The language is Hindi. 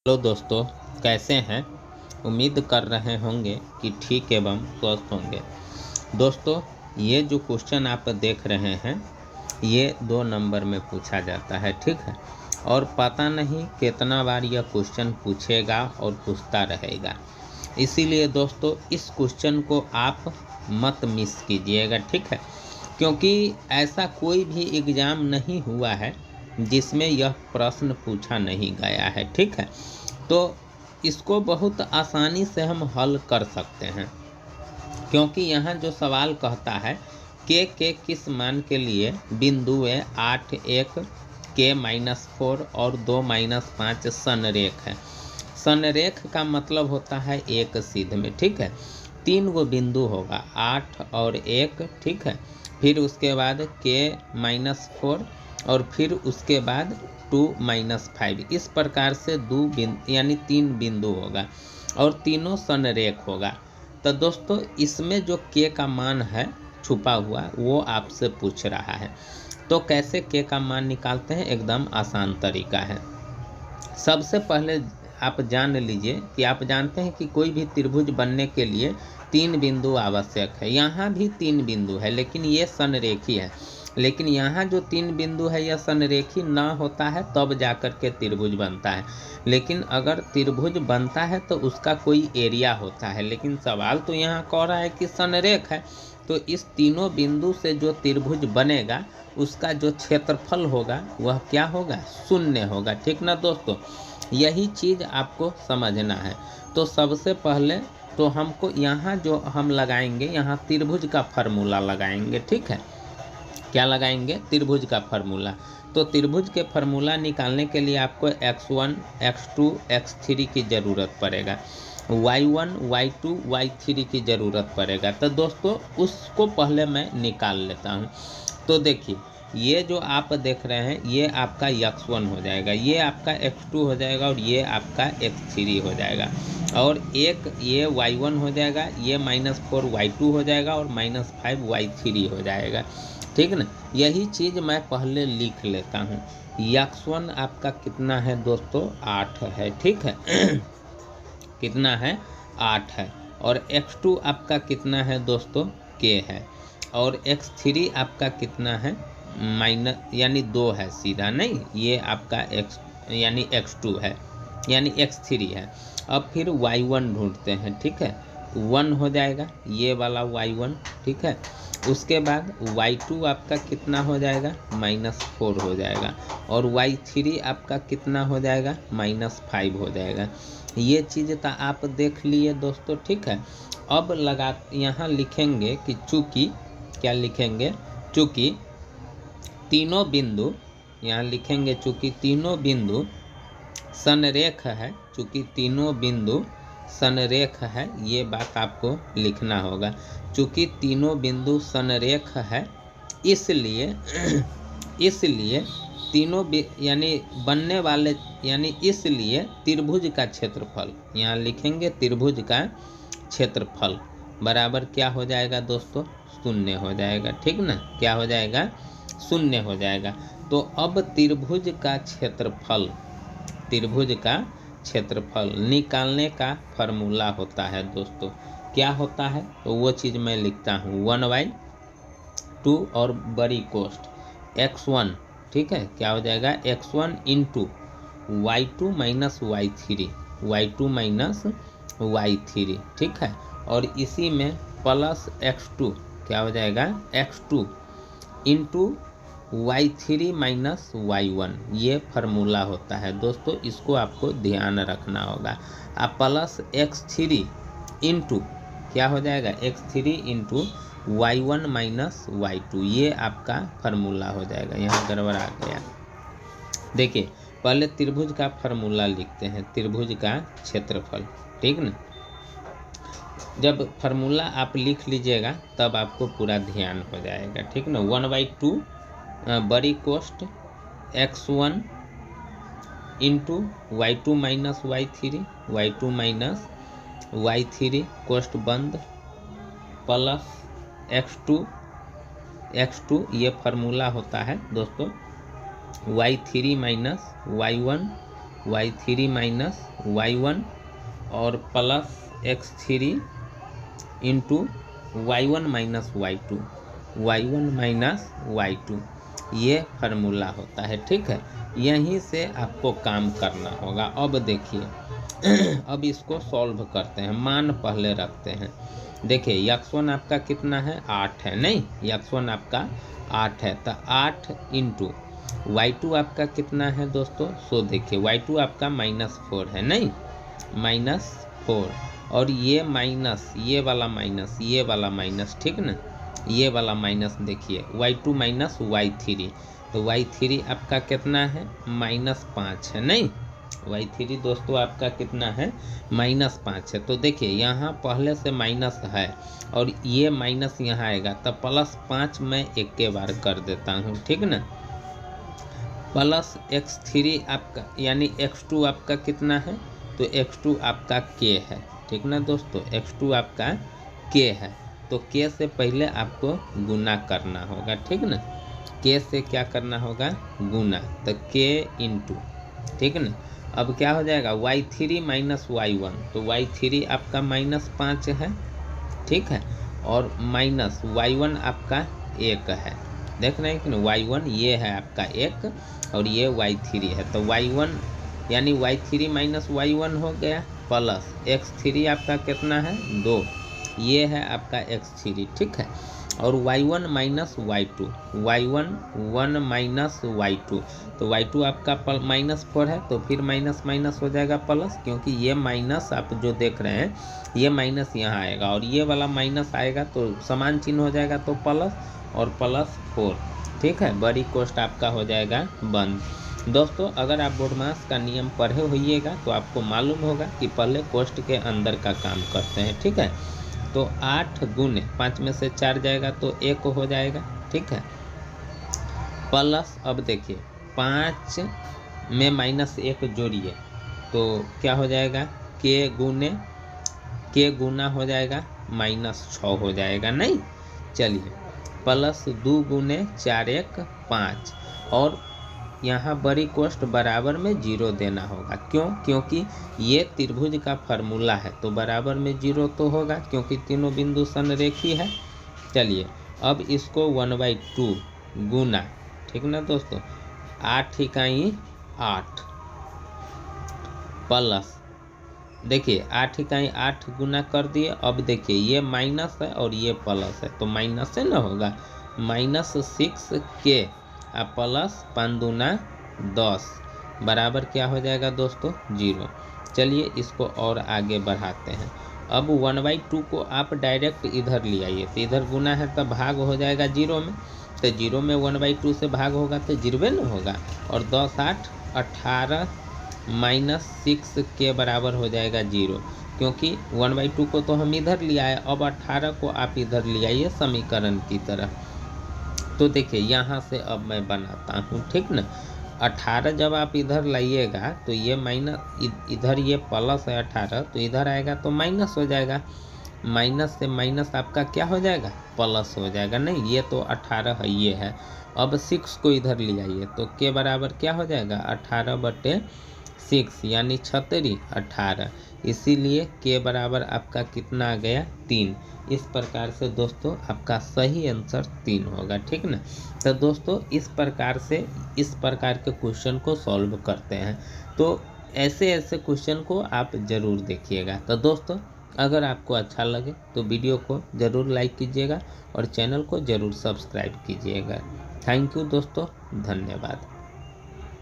हेलो दोस्तों, कैसे हैं। उम्मीद कर रहे होंगे कि ठीक एवं स्वस्थ होंगे। दोस्तों, ये जो क्वेश्चन आप देख रहे हैं ये 2 नंबर में पूछा जाता है, ठीक है। और पता नहीं कितना बार यह क्वेश्चन पूछेगा और पूछता रहेगा। इसीलिए दोस्तों इस क्वेश्चन को आप मत मिस कीजिएगा, ठीक है। क्योंकि ऐसा कोई भी एग्ज़ाम नहीं हुआ है जिसमें यह प्रश्न पूछा नहीं गया है, ठीक है। तो इसको बहुत आसानी से हम हल कर सकते हैं, क्योंकि यहाँ जो सवाल कहता है के किस मान के लिए बिंदु 8 1 k-4 और 2-5 संरेख है। संरेख का मतलब होता है एक सीध में, ठीक है। 3 गो बिंदु होगा 8 और 1, ठीक है। फिर उसके बाद k-4 और फिर उसके बाद 2-5। इस प्रकार से 2 बिंदु यानी 3 बिंदु होगा और तीनों संरेख होगा। तो दोस्तों इसमें जो के का मान है छुपा हुआ वो आपसे पूछ रहा है। तो कैसे के का मान निकालते हैं, एकदम आसान तरीका है। सबसे पहले आप जान लीजिए कि आप जानते हैं कि कोई भी त्रिभुज बनने के लिए 3 बिंदु आवश्यक है। यहाँ भी 3 बिंदु है लेकिन ये संरेखी है। लेकिन यहाँ जो 3 बिंदु है यह संरेखी ना होता है तब जाकर के त्रिभुज बनता है। लेकिन अगर त्रिभुज बनता है तो उसका कोई एरिया होता है। लेकिन सवाल तो यहाँ कह रहा है कि संरेख है, तो इस तीनों बिंदु से जो त्रिभुज बनेगा उसका जो क्षेत्रफल होगा वह क्या होगा, 0 होगा, ठीक ना दोस्तों। यही चीज़ आपको समझना है। तो सबसे पहले तो हमको यहाँ जो हम लगाएंगे, यहाँ त्रिभुज का फार्मूला लगाएंगे, ठीक है। क्या लगाएंगे, त्रिभुज का फार्मूला। तो त्रिभुज के फार्मूला निकालने के लिए आपको x1 x2 x3 की ज़रूरत पड़ेगा, y1 y2 y3 की ज़रूरत पड़ेगा। तो दोस्तों उसको पहले मैं निकाल लेता हूँ। तो देखिए ये जो आप देख रहे हैं ये आपका x1 हो जाएगा, ये आपका x2 हो जाएगा और ये आपका x3 हो जाएगा। और एक ये y1 हो जाएगा, ये -4 y2 हो जाएगा और -5 y3 हो जाएगा, ठीक ना। यही चीज़ मैं पहले लिख लेता हूँ। x1 आपका कितना है दोस्तों, 8 है, ठीक है। कितना है, 8 है। और x2 आपका कितना है दोस्तों, k है। और x3 आपका कितना है, यानी 2 है, सीधा नहीं, ये आपका x यानी x2 है, यानी x3 है। अब फिर y1 ढूंढते हैं, ठीक है। 1 हो जाएगा ये वाला y1, ठीक है। उसके बाद y2 आपका कितना हो जाएगा, -4 हो जाएगा। और y3 आपका कितना हो जाएगा, -5 हो जाएगा। ये चीज़ तो आप देख लिए दोस्तों, ठीक है। अब लगा यहाँ लिखेंगे कि चूँकि क्या लिखेंगे, चूँकि तीनों बिंदु, यहाँ लिखेंगे चूँकि तीनों बिंदु संरेख है, चूँकि तीनों बिंदु संरेख है, ये बात आपको लिखना होगा। चूँकि तीनों बिंदु संरेख है इसलिए इसलिए तीनों यानी बनने वाले, यानी इसलिए त्रिभुज का क्षेत्रफल, यहाँ लिखेंगे त्रिभुज का क्षेत्रफल बराबर क्या हो जाएगा दोस्तों, 0 हो जाएगा, ठीक ना। क्या हो जाएगा, 0 हो जाएगा। तो अब त्रिभुज का क्षेत्रफल, त्रिभुज का क्षेत्रफल निकालने का फार्मूला होता है दोस्तों, क्या होता है, तो वो चीज़ मैं लिखता हूँ 1/2 और बड़ी कोष्ठ x1, ठीक है। क्या हो जाएगा, x1 into y2 minus y3, y2 minus y3, ठीक है। और इसी में प्लस x2, क्या हो जाएगा, x2 into y3 minus y1, ये फार्मूला होता है दोस्तों, इसको आपको ध्यान रखना होगा। अब प्लस x3 इंटू क्या हो जाएगा, x3 into y1 minus y2, ये आपका फार्मूला हो जाएगा। यहाँ गड़बड़ आ गया, देखिए पहले त्रिभुज का फार्मूला लिखते हैं, त्रिभुज का क्षेत्रफल, ठीक ना। जब फार्मूला आप लिख लीजिएगा तब आपको पूरा ध्यान हो जाएगा, ठीक ना। 1/2 बड़ी कोष्ठ x1 into y2 minus y3, y2 minus y3 कोष्ठ बंद, प्लस x2 ये फार्मूला होता है दोस्तों, y3 minus y1 y3 minus y1 और plus x3 into y1 minus y2, y1 minus y2, ये फार्मूला होता है। ठीक है, यहीं से आपको काम करना होगा। अब देखिए अब इसको सॉल्व करते हैं, मान पहले रखते हैं। देखिए x1 आपका कितना है, 8 है, नहीं x1 आपका 8 है, तो 8 इंटू y2 आपका कितना है दोस्तों, सो देखिए y2 आपका -4 है, नहीं -4, और ये माइनस, ये वाला माइनस, ये वाला माइनस, ठीक ना, ये वाला माइनस देखिए y2 माइनस y3, तो y3 आपका कितना है, -5 है, नहीं y3 दोस्तों आपका कितना है, -5 है। तो देखिए यहाँ पहले से माइनस है और ये माइनस यहाँ आएगा, तब +5 मैं एक के बार कर देता हूँ, ठीक ना, प्लस x3 आपका यानी x2 आपका कितना है, तो x2 आपका k है, ठीक ना दोस्तों, x2 आपका k है, तो k से पहले आपको गुना करना होगा, ठीक ना, k से क्या करना होगा, गुना, तो k इंटू, ठीक ना। अब क्या हो जाएगा y3 माइनस y1, तो y3 आपका -5 है, ठीक है, और माइनस y1 आपका 1 है, देख रहे हैं कि ना, y1 ये है आपका 1 और ये y3 है, तो y1 यानी y3 माइनस y1 हो गया, प्लस x3 आपका कितना है, 2, ये है आपका x3, ठीक है, और y1 minus y2, y1 1 minus y2, तो y2 आपका -4 है, तो फिर माइनस माइनस हो जाएगा प्लस, क्योंकि ये माइनस आप जो देख रहे हैं ये माइनस यहाँ आएगा और ये वाला माइनस आएगा, तो समान चिन्ह हो जाएगा, तो प्लस और +4, ठीक है, बड़ी कोष्ट आपका हो जाएगा बंद। दोस्तों अगर आप बोडमास का नियम पढ़े होइएगा तो आपको मालूम होगा कि पहले कोष्ट के अंदर का काम करते हैं, ठीक है, तो 8 गुने 5 में से 4 जाएगा तो 1 हो जाएगा, ठीक है, प्लस अब देखिए 5 में -1 जोड़िए तो क्या हो जाएगा, के गुना हो जाएगा -6 हो जाएगा, नहीं चलिए, प्लस 2 गुने 4 1 5, और यहाँ बड़ी कोष्ट बराबर में 0 देना होगा, क्यों, क्योंकि ये त्रिभुज का फार्मूला है, तो बराबर में 0 तो होगा क्योंकि तीनों बिंदु समरेखी है। चलिए अब इसको 1/2 गुना, ठीक ना दोस्तों, 8 इकाई 8 प्लस, देखिए 8 इकाई 8 गुना कर दिए, अब देखिए ये माइनस है और ये प्लस है, तो माइनस से ना होगा, -6k प्लस 5 दूना 10 बराबर क्या हो जाएगा दोस्तों, 0। चलिए इसको और आगे बढ़ाते हैं। अब 1/2 को आप डायरेक्ट इधर ले आइए, तो इधर गुना है तब भाग हो जाएगा 0 में, तो 0 में 1/2 से भाग होगा तो 0 न होगा, और 10 8 18 -6 के बराबर हो जाएगा 0, क्योंकि 1/2 को तो हम इधर ले आए, अब 18 को आप इधर ले आइए समीकरण की तरफ, तो देखिए यहाँ से अब मैं बनाता हूँ, ठीक ना, 18 जब आप इधर लाइएगा तो ये माइनस, इधर ये प्लस है 18, तो इधर आएगा तो माइनस हो जाएगा, माइनस से माइनस आपका क्या हो जाएगा, प्लस हो जाएगा, नहीं ये तो 18 है, ये है, अब 6 को इधर ले आइए तो के बराबर क्या हो जाएगा, 18/6 यानी 36 18, इसीलिए के बराबर आपका कितना आ गया, 3। इस प्रकार से दोस्तों आपका सही आंसर 3 होगा, ठीक ना। तो दोस्तों इस प्रकार से इस प्रकार के क्वेश्चन को सॉल्व करते हैं, तो ऐसे क्वेश्चन को आप ज़रूर देखिएगा। तो दोस्तों अगर आपको अच्छा लगे तो वीडियो को ज़रूर लाइक कीजिएगा और चैनल को ज़रूर सब्सक्राइब कीजिएगा। थैंक यू दोस्तों, धन्यवाद।